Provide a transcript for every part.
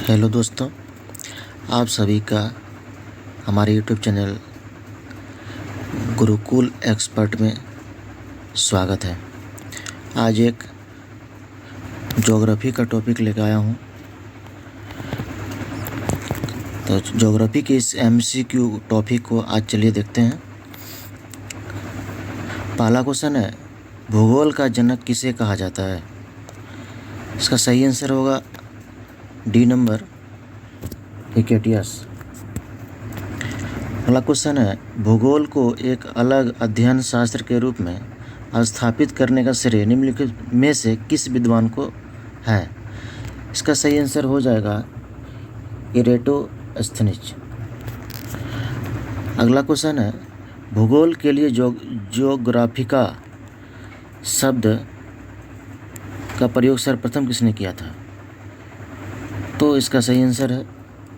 Hello दोस्तों, आप सभी का हमारे यूट्यूब चैनल गुरुकुल एक्सपर्ट में स्वागत है। आज एक ज्योग्राफी का टॉपिक लेकर आया हूँ। तो ज्योग्राफी के इस एमसीक्यू टॉपिक को आज चलिए देखते हैं। पहला क्वेश्चन है, भूगोल का जनक किसे कहा जाता है? इसका सही आंसर होगा डी नंबर, हिकेटियस। अगला क्वेश्चन है, भूगोल को एक अलग अध्ययन शास्त्र के रूप में स्थापित करने का श्रेय निम्नलिखित में से किस विद्वान को है? इसका सही आंसर हो जाएगा इरेटोस्थनीज। अगला क्वेश्चन है, भूगोल के लिए जियोग्राफिका शब्द का प्रयोग सर्वप्रथम किसने किया था? तो इसका सही आंसर है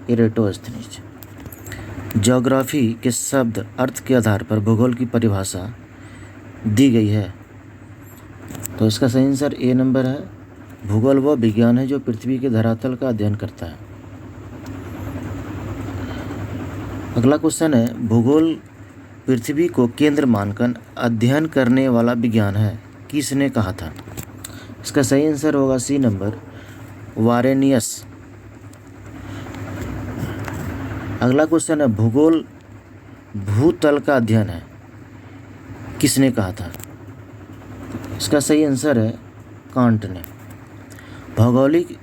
इरेटोस्थनीज। ज्योग्राफी के शब्द अर्थ के आधार पर भूगोल की परिभाषा दी गई है। तो इसका सही आंसर ए नंबर है। भूगोल वह विज्ञान है जो पृथ्वी के धरातल का अध्ययन करता है। अगला क्वेश्चन है, भूगोल पृथ्वी को केंद्र मानकर अध्ययन करने वाला विज्ञान है, किसने कहा था? इसका सही आंसर होगा सी नंबर, वारेनियस। अगला क्वेश्चन है, भूगोल भूतल का अध्ययन है, किसने कहा था? इसका सही आंसर है कांट ने। भौगोलिक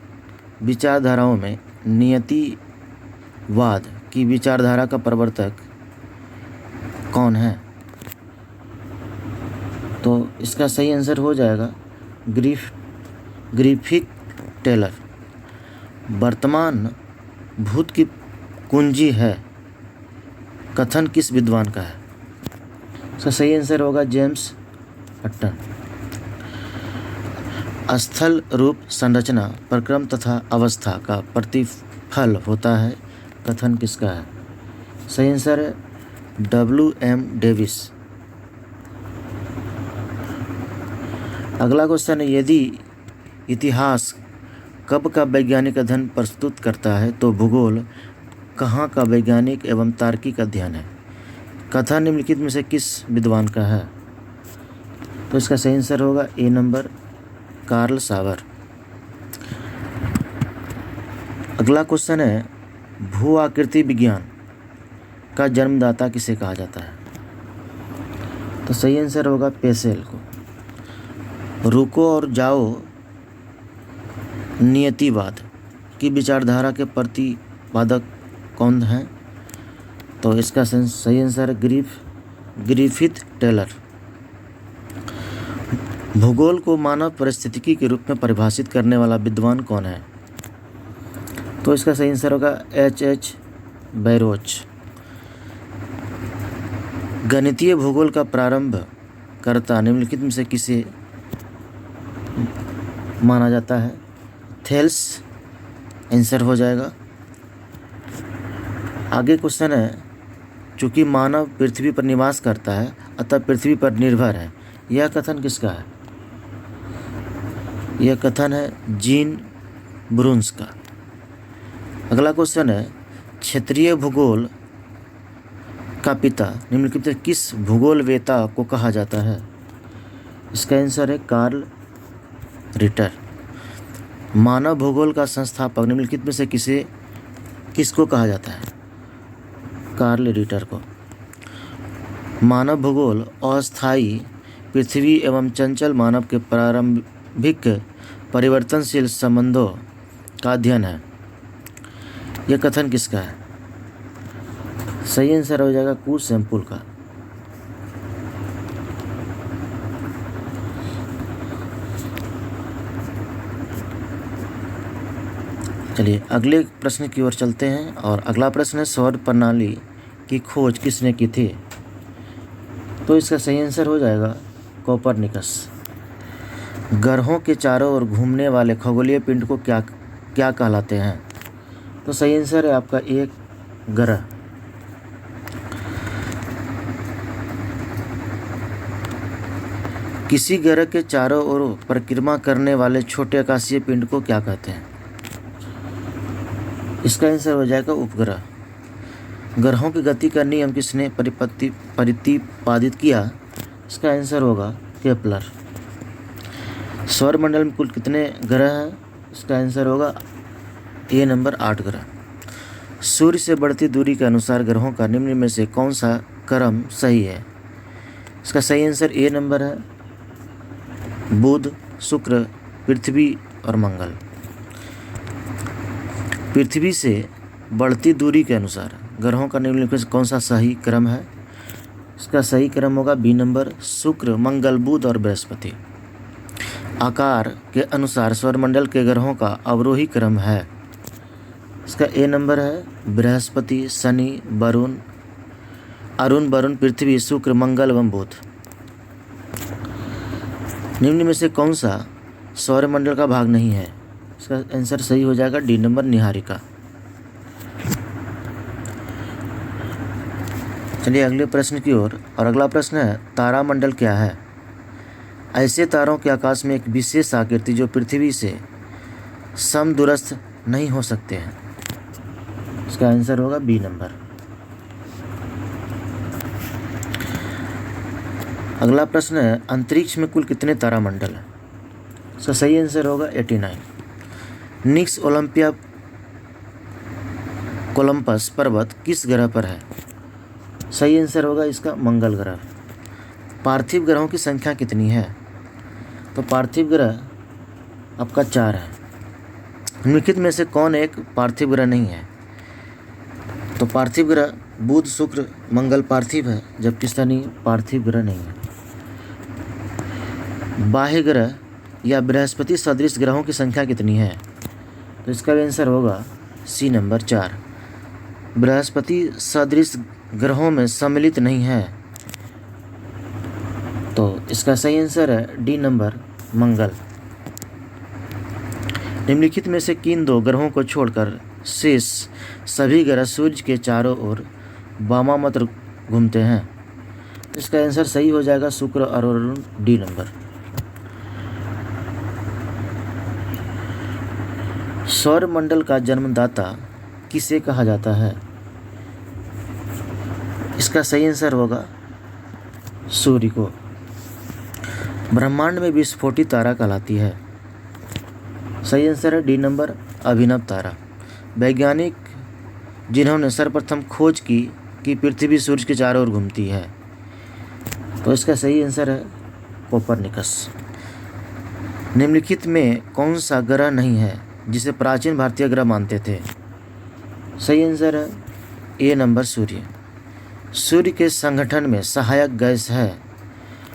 विचारधाराओं में नियतिवाद की विचारधारा का प्रवर्तक कौन है? तो इसका सही आंसर हो जाएगा ग्रिफिथ टेलर। वर्तमान भूत की कुंजी है कथन किस विद्वान का है? इसका सही आंसर होगा जेम्स हटन। स्थल रूप संरचना प्रक्रम तथा अवस्था का प्रतिफल होता है कथन किसका है? सही आंसर है W.M. डेविस। अगला क्वेश्चन है, यदि इतिहास कब का वैज्ञानिक अध्ययन प्रस्तुत करता है तो भूगोल कहाँ का वैज्ञानिक एवं तार्किक अध्ययन है? कथन निम्नलिखित में से किस विद्वान का है? तो इसका सही आंसर होगा ए नंबर, कार्ल सावर। अगला क्वेश्चन है, भू आकृति विज्ञान का जन्मदाता किसे कहा जाता है? तो सही आंसर होगा पेसेल को। रुको और जाओ नियतिवाद की विचारधारा के प्रतिपादक कौन है? तो इसका सही आंसर है ग्रिफिथ टेलर। भूगोल को मानव परिस्थितिकी के रूप में परिभाषित करने वाला विद्वान कौन है? तो इसका सही आंसर होगा H.H. बैरोच। गणितीय भूगोल का प्रारंभ कर्ता निम्नलिखित में से किसे माना जाता है? थेल्स आंसर हो जाएगा। आगे क्वेश्चन है, चूँकि मानव पृथ्वी पर निवास करता है अतः पृथ्वी पर निर्भर है, यह कथन किसका है? यह कथन है जीन ब्रून्स का। अगला क्वेश्चन है, क्षेत्रीय भूगोल का पिता निम्नलिखित में किस भूगोलवेता को कहा जाता है? इसका आंसर है कार्ल रिटर। मानव भूगोल का संस्थापक निम्नलिखित में से किसको कहा जाता है? कार्ल रिटर को। मानव भूगोल अस्थायी पृथ्वी एवं चंचल मानव के प्रारंभिक परिवर्तनशील संबंधों का अध्ययन है, यह कथन किसका है? सही आंसर हो जाएगा कूच सैंपुल का। चलिए अगले प्रश्न की ओर चलते हैं और अगला प्रश्न है, सौर प्रणाली की खोज किसने की थी? तो इसका सही आंसर हो जाएगा कोपरनिकस। ग्रहों के चारों ओर घूमने वाले खगोलीय पिंड को क्या कहलाते हैं? तो सही आंसर है आपका एक ग्रह। किसी ग्रह के चारों ओर परिक्रमा करने वाले छोटे आकाशीय पिंड को क्या कहते हैं? इसका आंसर हो जाएगा उपग्रह। ग्रहों की गति का नियम किसने प्रतिपादित किया? इसका आंसर होगा केपलर। सौरमंडल में कुल कितने ग्रह हैं? इसका आंसर होगा ए नंबर 8 ग्रह। सूर्य से बढ़ती दूरी के अनुसार ग्रहों का निम्न में से कौन सा क्रम सही है? इसका सही आंसर ए नंबर है बुध, शुक्र, पृथ्वी और मंगल। पृथ्वी से बढ़ती दूरी के अनुसार ग्रहों का निम्नलिखित में से कौन सा सही क्रम है? इसका सही क्रम होगा बी नंबर शुक्र, मंगल, बुध और बृहस्पति। आकार के अनुसार सौरमंडल के ग्रहों का अवरोही क्रम है। इसका ए नंबर है बृहस्पति, शनि, अरुण, वरुण, पृथ्वी, शुक्र, मंगल एवं बुध। निम्न में से कौन सा सौरमंडल का भाग नहीं है? इसका आंसर सही हो जाएगा डी नंबर निहारिका। चलिए अगले प्रश्न की ओर। और अगला प्रश्न है तारामंडल क्या है? ऐसे तारों के आकाश में एक विशेष आकृति जो पृथ्वी से समदूरस्थ नहीं हो सकते हैं। इसका आंसर होगा बी नंबर। अगला प्रश्न है अंतरिक्ष में कुल कितने तारामंडल हैं? इसका सही आंसर होगा 89। निक्स ओलंपिया कोलंबस पर्वत किस ग्रह पर है? सही आंसर होगा इसका मंगल ग्रह। पार्थिव ग्रहों की संख्या कितनी है? तो पार्थिव ग्रह आपका 4 है। निम्नलिखित में से कौन एक पार्थिव ग्रह नहीं है? तो पार्थिव ग्रह बुध, शुक्र, मंगल पार्थिव है, जबकि शनि पार्थिव ग्रह नहीं है। बाह्य ग्रह या बृहस्पति सदृश ग्रहों की संख्या कितनी है? तो इसका आंसर होगा सी नंबर 4। बृहस्पति सदृश ग्रहों में सम्मिलित नहीं है, तो इसका सही आंसर है डी नंबर मंगल। निम्नलिखित में से किन 2 ग्रहों को छोड़कर शेष सभी ग्रह सूर्य के चारों ओर वामामत घूमते हैं? इसका आंसर सही हो जाएगा शुक्र और अरुण, डी नंबर। सौरमंडल का जन्मदाता किसे कहा जाता है? इसका सही आंसर होगा सूर्य को। ब्रह्मांड में विस्फोटित तारा कहलाती है। सही आंसर है डी नंबर अभिनव तारा। वैज्ञानिक जिन्होंने सर्वप्रथम खोज की कि पृथ्वी सूर्य के चारों ओर घूमती है, तो इसका सही आंसर है कोपरनिकस। निम्नलिखित में कौन सा ग्रह नहीं है जिसे प्राचीन भारतीय ग्रह मानते थे? सही आंसर है ए नंबर सूर्य। सूर्य के संगठन में सहायक गैस है,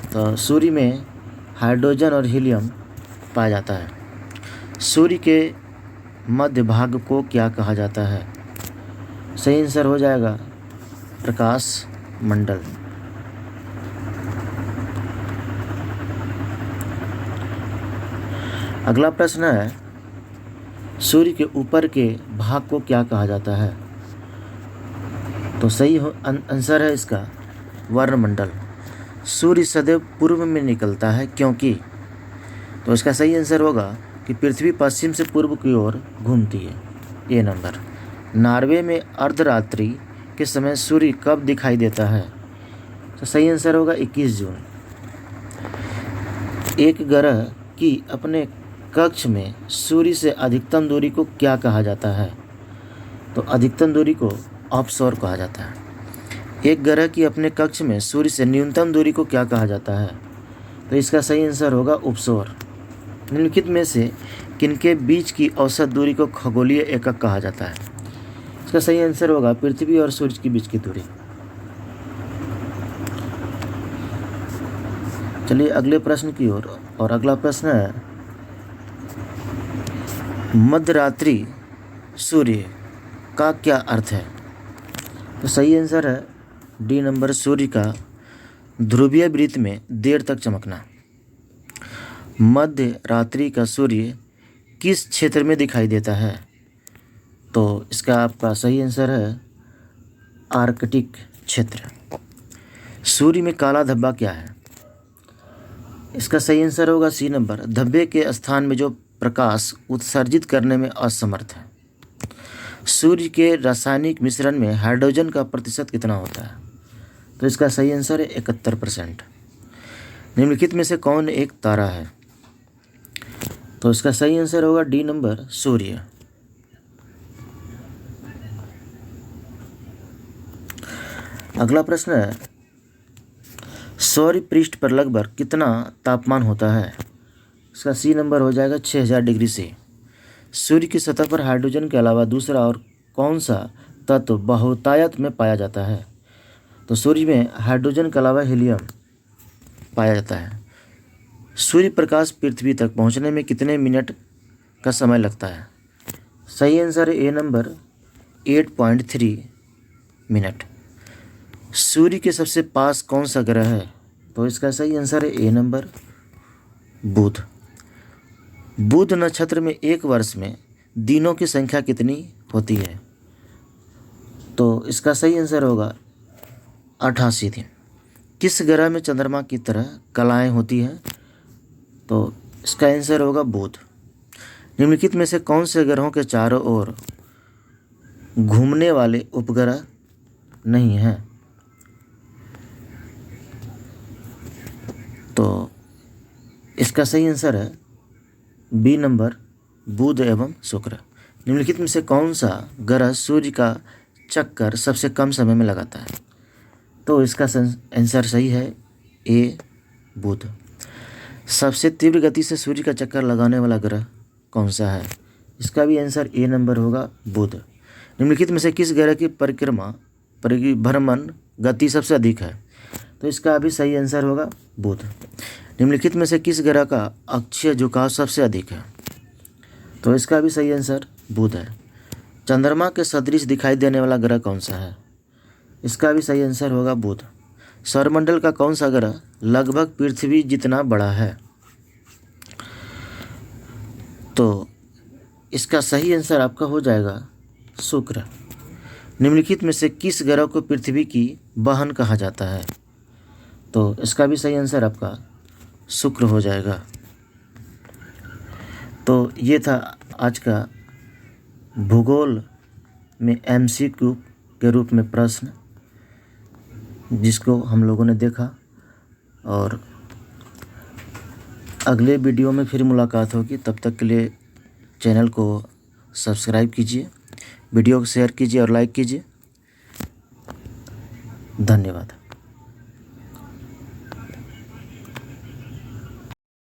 तो सूर्य में हाइड्रोजन और हीलियम पाया जाता है। सूर्य के मध्य भाग को क्या कहा जाता है? सही आंसर हो जाएगा प्रकाश मंडल। अगला प्रश्न है सूर्य के ऊपर के भाग को क्या कहा जाता है? तो सही आंसर है इसका वर्णमंडल। सूर्य सदैव पूर्व में निकलता है क्योंकि, तो इसका सही आंसर होगा कि पृथ्वी पश्चिम से पूर्व की ओर घूमती है, ए नंबर। नॉर्वे में अर्धरात्रि के समय सूर्य कब दिखाई देता है? तो सही आंसर होगा 21 जून। एक ग्रह की अपने कक्ष में सूर्य से अधिकतम दूरी को क्या कहा जाता है? तो अधिकतम दूरी को ऑफशोर कहा जाता है। एक ग्रह की अपने कक्ष में सूर्य से न्यूनतम दूरी को क्या कहा जाता है? तो इसका सही आंसर होगा उपसौर। निम्नलिखित में से किनके बीच की औसत दूरी को खगोलीय एकक कहा जाता है? इसका सही आंसर होगा पृथ्वी और सूर्य के बीच की दूरी। चलिए अगले प्रश्न की ओर। और अगला प्रश्न है मध्यरात्रि सूर्य का क्या अर्थ है? तो सही आंसर है डी नंबर सूर्य का ध्रुवीय वृत्त में देर तक चमकना। मध्य रात्रि का सूर्य किस क्षेत्र में दिखाई देता है? तो इसका आपका सही आंसर है आर्कटिक क्षेत्र। सूर्य में काला धब्बा क्या है? इसका सही आंसर होगा सी नंबर, धब्बे के स्थान में जो प्रकाश उत्सर्जित करने में असमर्थ है। सूर्य के रासायनिक मिश्रण में हाइड्रोजन का प्रतिशत कितना होता है? तो इसका सही आंसर है 71%। निम्नलिखित में से कौन एक तारा है? तो इसका सही आंसर होगा डी नंबर, सूर्य। अगला प्रश्न है, सौर पृष्ठ पर लगभग कितना तापमान होता है? इसका सी नंबर हो जाएगा 6000 डिग्री से। सूर्य की सतह पर हाइड्रोजन के अलावा दूसरा और कौन सा तत्व बहुतायत में पाया जाता है? तो सूर्य में हाइड्रोजन के अलावा हीलियम पाया जाता है। सूर्य प्रकाश पृथ्वी तक पहुंचने में कितने मिनट का समय लगता है? सही आंसर है ए नंबर, 8.3 मिनट। सूर्य के सबसे पास कौन सा ग्रह है? तो इसका सही आंसर है ए नंबर, बुध। बुध नक्षत्र में एक वर्ष में दिनों की संख्या कितनी होती है? तो इसका सही आंसर होगा 88 दिन। किस ग्रह में चंद्रमा की तरह कलाएं होती हैं? तो इसका आंसर होगा बुध। निम्नलिखित में से कौन से ग्रहों के चारों ओर घूमने वाले उपग्रह नहीं हैं? तो इसका सही आंसर है बी नंबर, बुध एवं शुक्र। निम्नलिखित में से कौन सा ग्रह सूर्य का चक्कर सबसे कम समय में लगाता है? तो इसका आंसर सही है ए, बुध। सबसे तीव्र गति से सूर्य का चक्कर लगाने वाला ग्रह कौन सा है? इसका भी आंसर ए नंबर होगा, बुध। निम्नलिखित में से किस ग्रह की परिभ्रमण गति सबसे अधिक है? तो इसका भी सही आंसर होगा बुध। निम्नलिखित में से किस ग्रह का अक्षीय झुकाव सबसे अधिक है? तो इसका भी सही आंसर बुध है। चंद्रमा के सदृश दिखाई देने वाला ग्रह कौन सा है? इसका भी सही आंसर होगा बुध। सौरमंडल का कौन सा ग्रह लगभग पृथ्वी जितना बड़ा है? तो इसका सही आंसर आपका हो जाएगा शुक्र। निम्नलिखित में से किस ग्रह को पृथ्वी की बहन कहा जाता है? तो इसका भी सही आंसर आपका शुक्र हो जाएगा। तो ये था आज का भूगोल में MCQ के रूप में प्रश्न, जिसको हम लोगों ने देखा। और अगले वीडियो में फिर मुलाकात होगी। तब तक के लिए चैनल को सब्सक्राइब कीजिए, वीडियो को शेयर कीजिए और लाइक कीजिए। धन्यवाद।